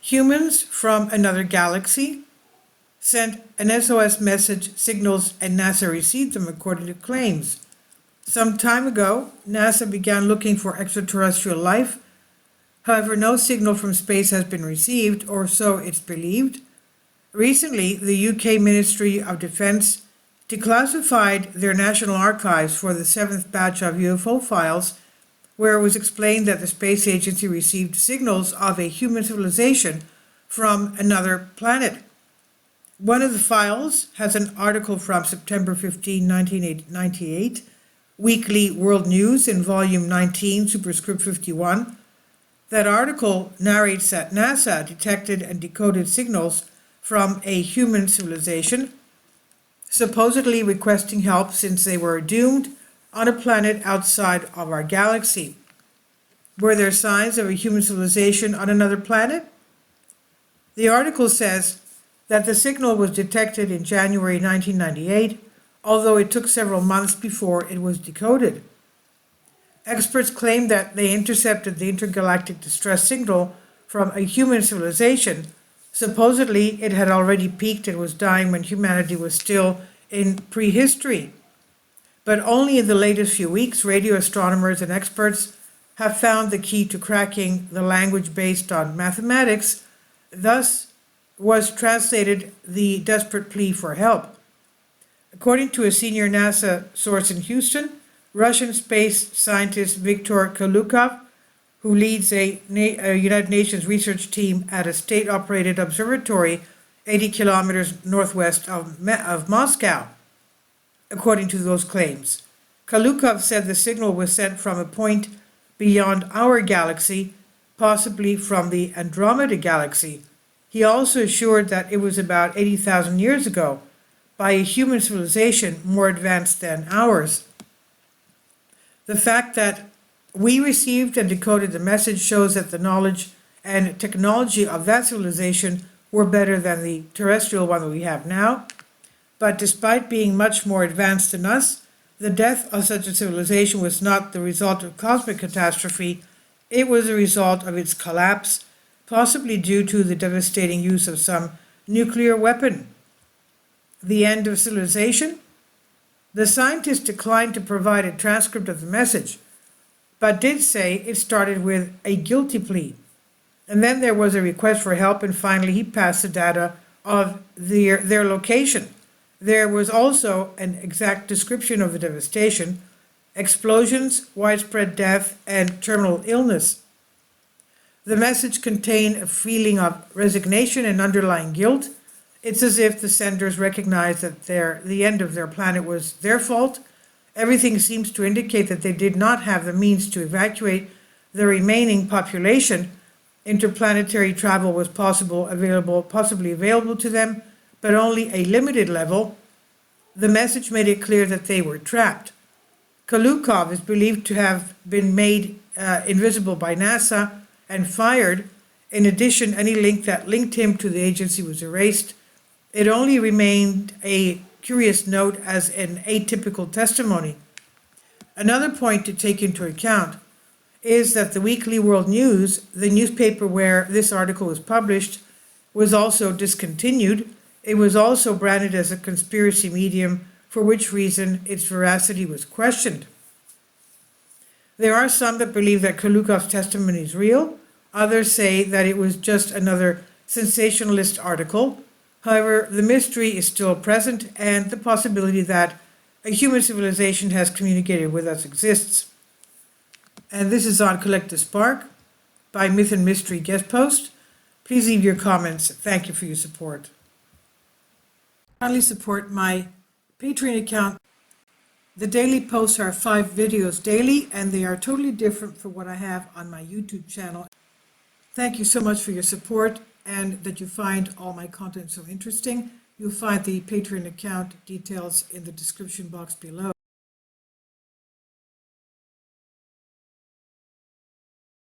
Humans from another galaxy sent an SOS message signals and NASA received them according to claims. Some time ago, NASA began looking for extraterrestrial life. However, no signal from space has been received, or so it's believed. Recently, the UK Ministry of Defence declassified their national archives for the 7th batch of UFO files, where it was explained that the space agency received signals of a human civilization from another planet. One of the files has an article from September 15, 1998, Weekly World News in Volume 19, Superscript 51. That article narrates that NASA detected and decoded signals from a human civilization, supposedly requesting help since they were doomed on a planet outside of our galaxy. Were there signs of a human civilization on another planet? The article says that the signal was detected in January 1998, although it took several months before it was decoded. Experts claim that they intercepted the intergalactic distress signal from a human civilization. Supposedly, it had already peaked and was dying when humanity was still in prehistory. But only in the latest few weeks, radio astronomers and experts have found the key to cracking the language based on mathematics. Thus was translated the desperate plea for help. According to a senior NASA source in Houston, Russian space scientist Viktor Kalukov, who leads a United Nations research team at a state-operated observatory 80 kilometers northwest of Moscow, according to those claims. Kalukov said the signal was sent from a point beyond our galaxy, possibly from the Andromeda galaxy. He also assured that it was about 80,000 years ago, by a human civilization more advanced than ours. The fact that we received and decoded the message shows that the knowledge and technology of that civilization were better than the terrestrial one that we have now. But despite being much more advanced than us, the death of such a civilization was not the result of cosmic catastrophe. It was a result of its collapse, possibly due to the devastating use of some nuclear weapon. The end of civilization? The scientists declined to provide a transcript of the message, but did say it started with a guilty plea. And then there was a request for help, and finally he passed the data of their location. There was also an exact description of the devastation, explosions, widespread death, and terminal illness. The message contained a feeling of resignation and underlying guilt. It's as if the senders recognized that the end of their planet was their fault. Everything seems to indicate that they did not have the means to evacuate the remaining population. Interplanetary travel was possibly available to them, but only a limited level. The message made it clear that they were trapped. Kalukov is believed to have been made invisible by NASA and fired. In addition, any link that linked him to the agency was erased. It only remained a curious note as an atypical testimony. Another point to take into account is that the Weekly World News, the newspaper where this article was published, was also discontinued. It was also branded as a conspiracy medium, for which reason its veracity was questioned. There are some that believe that Kalukov's testimony is real. Others say that it was just another sensationalist article. However, the mystery is still present, and the possibility that a human civilization has communicated with us exists. And this is on Collective Spark by Myth and Mystery Guest Post. Please leave your comments. Thank you for your support. Kindly support my Patreon account. The daily posts are 5 videos daily, and they are totally different from what I have on my YouTube channel. Thank you so much for your support and that you find all my content so interesting. You'll find the Patreon account details in the description box below.